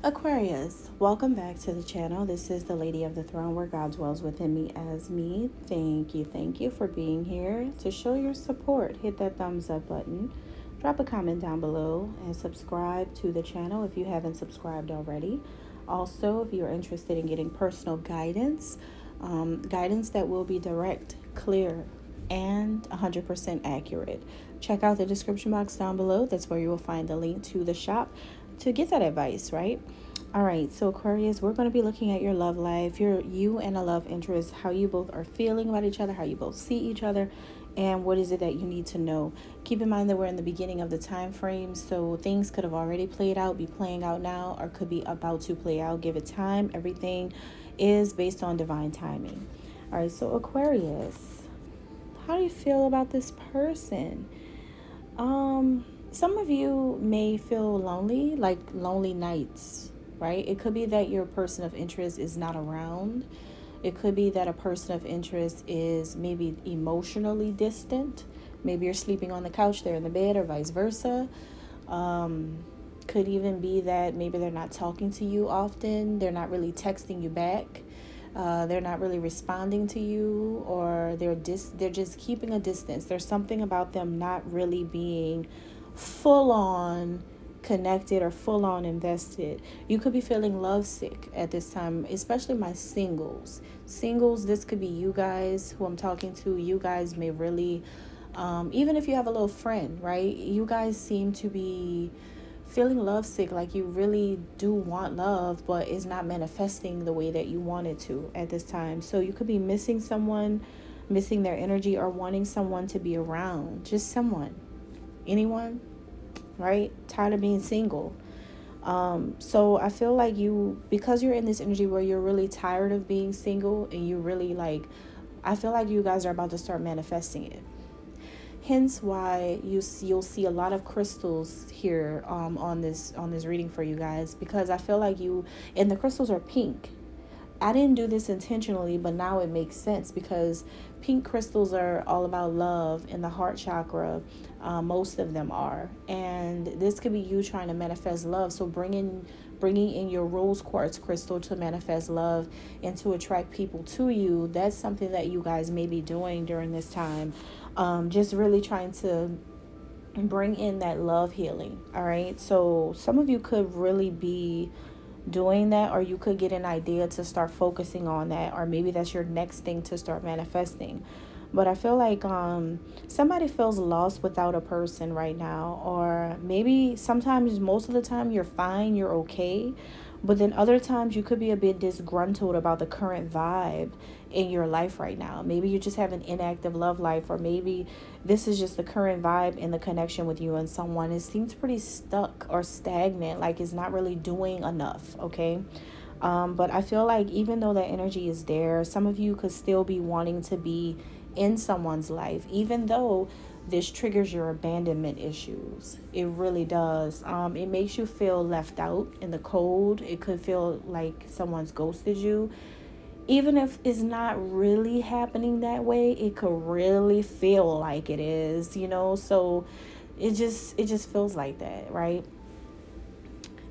Aquarius, welcome back to the channel. This is the Lady of the Throne, where God dwells within me as me. Thank you for being here. To show your support, hit that thumbs up button, drop a comment down below, and subscribe to the channel if you haven't subscribed already. Also, if you're interested in getting personal guidance, guidance that will be direct, clear, and 100% accurate, check out the description box down below. That's where you will find the link to the shop to get that advice, right? All right, so Aquarius, we're going to be looking at your love life, you and a love interest, how you both are feeling about each other, how you both see each other, and what is it that you need to know. Keep in mind that we're in the beginning of the time frame, so things could have already played out, be playing out now, or could be about to play out. Give it time. Everything is based on divine timing. All right, so Aquarius, how do you feel about this person? Some of you may feel lonely, like lonely nights, right? It could be that your person of interest is not around. It could be that a person of interest is maybe emotionally distant. Maybe you're sleeping on the couch, they're in the bed, or vice versa. Could even be that maybe they're not talking to you often. They're not really texting you back. They're not really responding to you, or they're just keeping a distance. There's something about them not really being full on connected or full on invested. You could be feeling lovesick at this time, especially my singles. Singles, this could be you guys who I'm talking to. You guys may really, even if you have a little friend, right? You guys seem to be feeling lovesick, like you really do want love, but it's not manifesting the way that you want it to at this time. So you could be missing someone, missing their energy, or wanting someone to be around. Just someone, anyone, right? Tired of being single. So I feel like because you're in this energy where you're really tired of being single, and you really I feel like you guys are about to start manifesting it. Hence why you'll see a lot of crystals here on this reading for you guys, because I feel like and the crystals are pink. I didn't do this intentionally, but now it makes sense, because pink crystals are all about love in the heart chakra. Most of them are, and this could be you trying to manifest love. So bringing in your rose quartz crystal to manifest love and to attract people to you. That's something that you guys may be doing during this time. Just really trying to bring in that love healing. All right, so some of you could really be doing that, or you could get an idea to start focusing on that, or maybe that's your next thing to start manifesting. But I feel like somebody feels lost without a person right now, or maybe sometimes, most of the time, you're fine, you're okay, but then other times you could be a bit disgruntled about the current vibe in your life right now. Maybe you just have an inactive love life, or maybe this is just the current vibe in the connection with you and someone. It seems pretty stuck or stagnant, like it's not really doing enough, okay? But I feel like even though that energy is there, some of you could still be wanting to be in someone's life, even though this triggers your abandonment issues. It really does. It makes you feel left out in the cold. It could feel like someone's ghosted you. Even if it's not really happening that way, it could really feel like it is, so it just feels like that, right?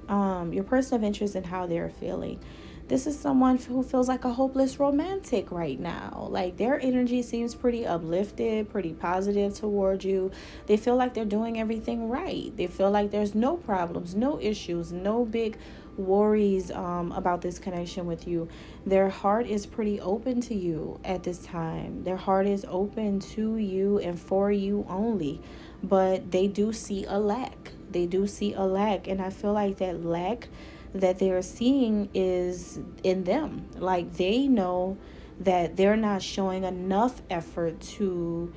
Your person of interest and how they're feeling. This is someone who feels like a hopeless romantic right now. Like their energy seems pretty uplifted, pretty positive toward you. They feel like they're doing everything right. They feel like there's no problems, no issues, no big worries about this connection with you. Their heart is pretty open to you at this time. Their heart is open to you and for you only. But they do see a lack. They do see a lack. And I feel like that lack that they're seeing is in them. Like they know that they're not showing enough effort to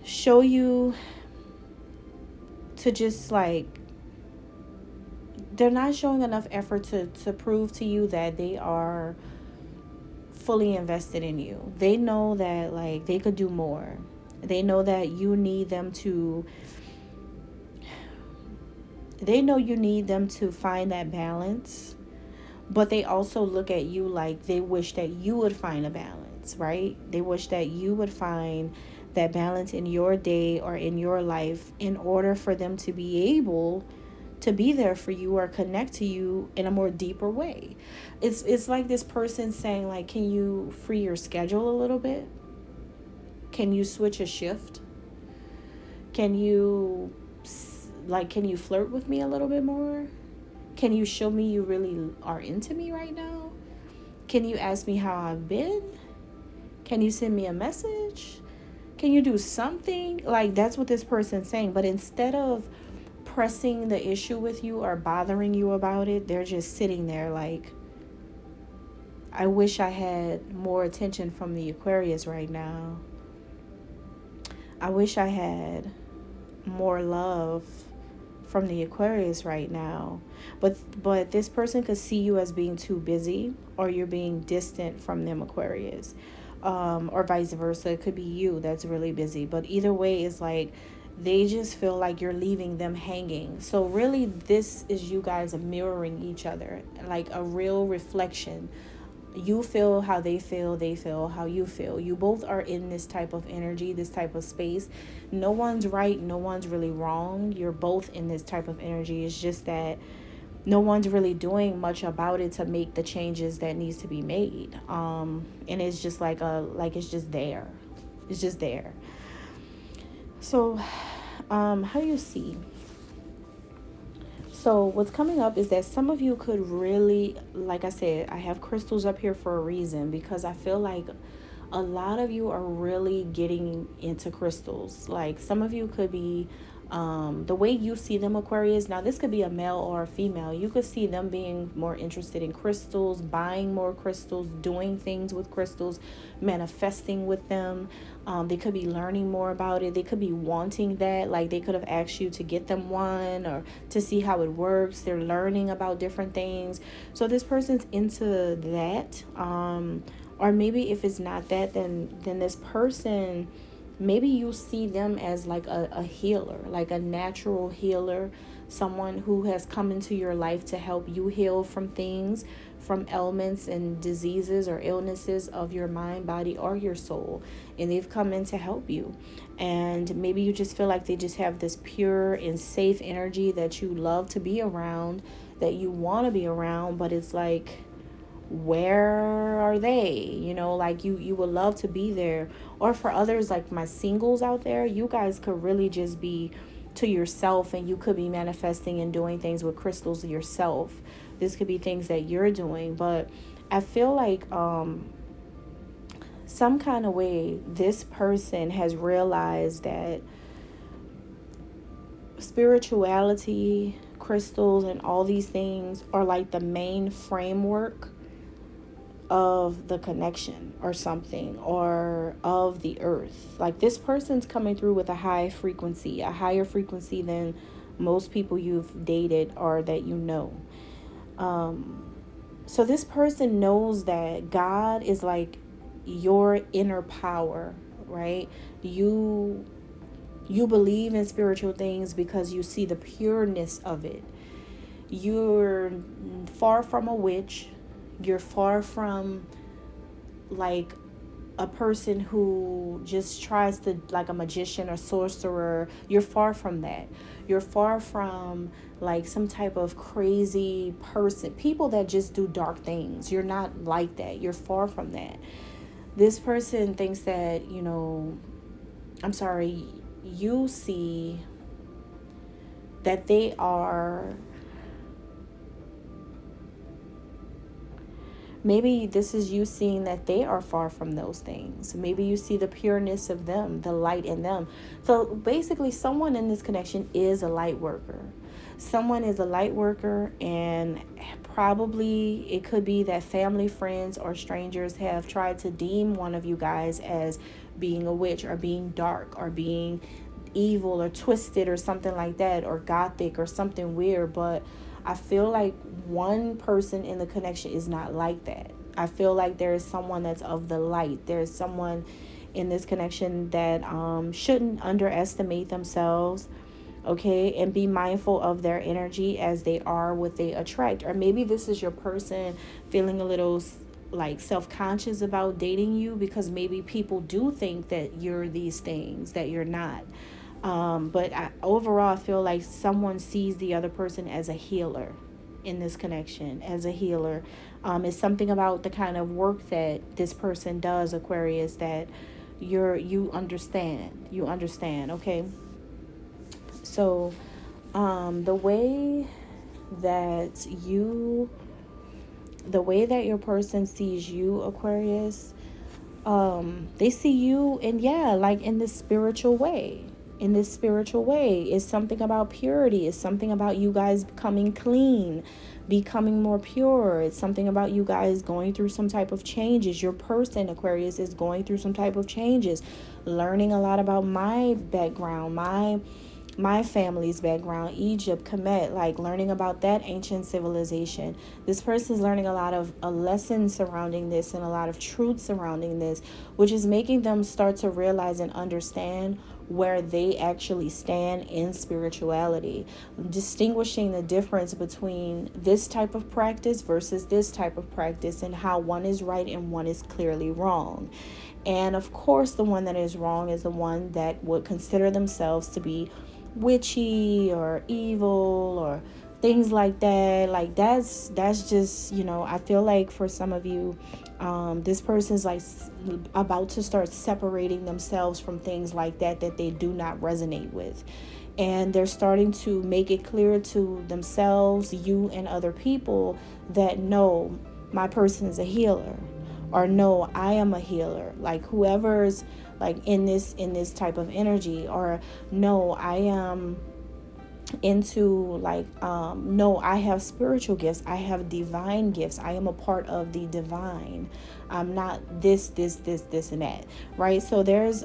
show you, to just they're not showing enough effort to prove to you that they are fully invested in you. They know that they could do more. They know that you need them to find that balance, but they also look at you like they wish that you would find a balance, right? They wish that you would find that balance in your day or in your life in order for them to be able to be there for you or connect to you in a more deeper way. It's like this person saying, like, can you free your schedule a little bit? Can you switch a shift? Can you, like, can you flirt with me a little bit more? Can you show me you really are into me right now? Can you ask me how I've been? Can you send me a message? Can you do something? Like, that's what this person's saying. But instead of pressing the issue with you or bothering you about it, they're just sitting there like, I wish I had more attention from the Aquarius right now. I wish I had more love from the Aquarius right now. But this person could see you as being too busy, or you're being distant from them, Aquarius. Or vice versa. It could be you that's really busy. But either way, it's like they just feel like you're leaving them hanging. So really, this is you guys mirroring each other, like a real reflection. You feel how they feel how you feel. You both are in this type of energy, this type of space. No one's right, no one's really wrong. You're both in this type of energy. It's just that no one's really doing much about it to make the changes that needs to be made. And it's just like it's just there. It's just there. So, how do you see? So what's coming up is that some of you could really, like I said, I have crystals up here for a reason, because I feel like a lot of you are really getting into crystals. Like, some of you could be, the way you see them, Aquarius, now this could be a male or a female. You could see them being more interested in crystals, buying more crystals, doing things with crystals, manifesting with them. They could be learning more about it. They could be wanting that. Like, they could have asked you to get them one or to see how it works. They're learning about different things. So this person's into that. Or maybe if it's not that, then this person, maybe you see them as like a healer, like a natural healer, someone who has come into your life to help you heal from things, from ailments and diseases or illnesses of your mind, body, or your soul. And they've come in to help you. And maybe you just feel like they just have this pure and safe energy that you love to be around, that you want to be around, but it's like, where are they? You know, like you would love to be there. Or for others, like my singles out there, you guys could really just be to yourself, and you could be manifesting and doing things with crystals yourself. This could be things that you're doing, but I feel like some kind of way this person has realized that spirituality, crystals, and all these things are like the main framework of the connection or something, or of the earth. Like, this person's coming through with a high frequency, a higher frequency than most people you've dated or that you know. So this person knows that God is like your inner power, right? You believe in spiritual things because you see the pureness of it. You're far from a witch. You're far from like a person who just tries to, like a magician or sorcerer. You're far from that. You're far from like some type of crazy person, people that just do dark things. You're not like that. You're far from that. This person thinks that, you see that they are, maybe this is you seeing that they are far from those things. Maybe you see the pureness of them, the light in them. So basically, someone in this connection is a light worker. Someone is a light worker, and probably it could be that family, friends, or strangers have tried to deem one of you guys as being a witch, or being dark, or being evil, or twisted, or something like that, or gothic, or something weird. But I feel like one person in the connection is not like that. I feel like there is someone that's of the light. There's someone in this connection that shouldn't underestimate themselves, okay, and be mindful of their energy as they are what they attract. Or maybe this is your person feeling a little like self-conscious about dating you, because maybe people do think that you're these things that you're not. But overall, I feel like someone sees the other person as a healer in this connection, as a healer. It's something about the kind of work that this person does, Aquarius, that you understand. You understand, okay? So, the way that your person sees you, Aquarius, they see you, and yeah, like in this spiritual way. In this spiritual way, it's something about purity. It's something about you guys becoming clean, becoming more pure. It's something about you guys going through some type of changes. Your person, Aquarius, is going through some type of changes, learning a lot about my background, my family's background, Egypt, Kemet, like learning about that ancient civilization. This person's learning a lot of lessons surrounding this and a lot of truth surrounding this, which is making them start to realize and understand where they actually stand in spirituality, distinguishing the difference between this type of practice versus this type of practice, and how one is right and one is clearly wrong. And of course, the one that is wrong is the one that would consider themselves to be witchy or evil or things like that. Like that's just, I feel like for some of you, this person's like about to start separating themselves from things like that they do not resonate with, and they're starting to make it clear to themselves, you and other people, that no, my person is a healer, or no, I am a healer. Like whoever's like in this type of energy, or no, I am into like no, I have spiritual gifts, I have divine gifts, I am a part of the divine, I'm not this and that, right? So there's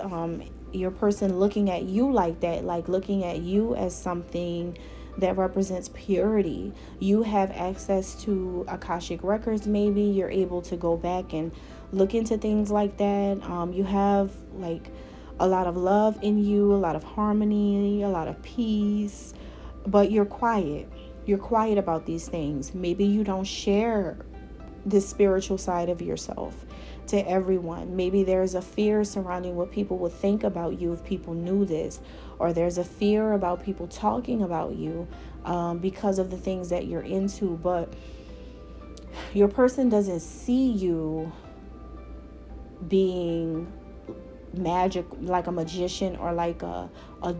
your person looking at you like that, like looking at you as something that represents purity. You have access to Akashic records, maybe you're able to go back and look into things like that. You have like a lot of love in you, a lot of harmony, a lot of peace, but you're quiet. You're quiet about these things. Maybe you don't share this spiritual side of yourself to everyone. Maybe there's a fear surrounding what people would think about you if people knew this, or there's a fear about people talking about you because of the things that you're into. But your person doesn't see you being magic, like a magician, or like a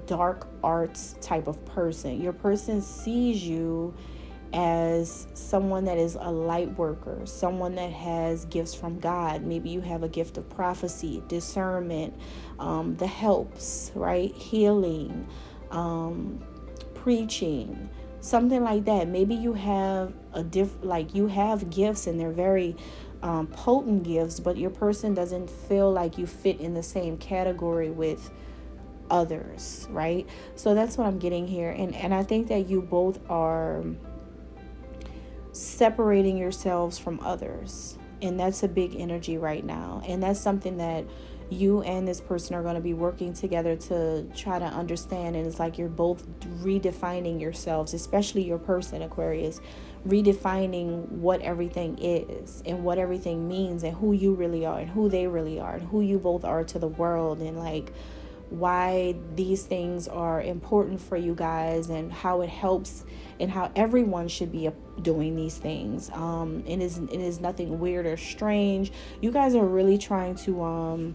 dark arts type of person. Your person sees you as someone that is a light worker, someone that has gifts from God. Maybe you have a gift of prophecy, discernment, the helps, right? Healing, preaching, something like that. Maybe you have you have gifts, and they're very potent gifts, but your person doesn't feel like you fit in the same category with others, right? So that's what I'm getting here. And I think that you both are separating yourselves from others, and that's a big energy right now, and that's something that you and this person are going to be working together to try to understand. And it's like you're both redefining yourselves, especially your person, Aquarius, redefining what everything is and what everything means, and who you really are and who they really are, and who you both are to the world, and like why these things are important for you guys, and how it helps, and how everyone should be doing these things. It is nothing weird or strange. You guys are really trying to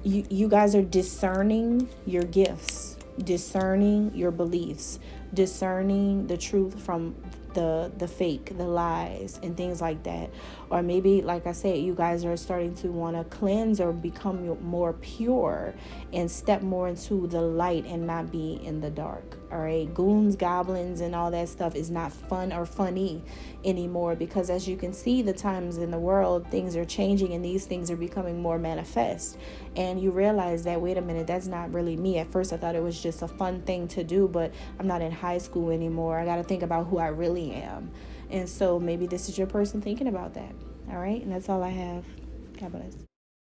you guys are discerning your gifts, discerning your beliefs, discerning the truth from the fake, the lies, and things like that. Or maybe, like I said, you guys are starting to want to cleanse or become more pure and step more into the light and not be in the dark. All right, goons, goblins, and all that stuff is not fun or funny anymore, because as you can see, the times in the world, things are changing, and these things are becoming more manifest. And you realize that, wait a minute, that's not really me. At first I thought it was just a fun thing to do, but I'm not in high school anymore. I got to think about who I really am. And so maybe this is your person thinking about that. All right, and that's all I have. God bless.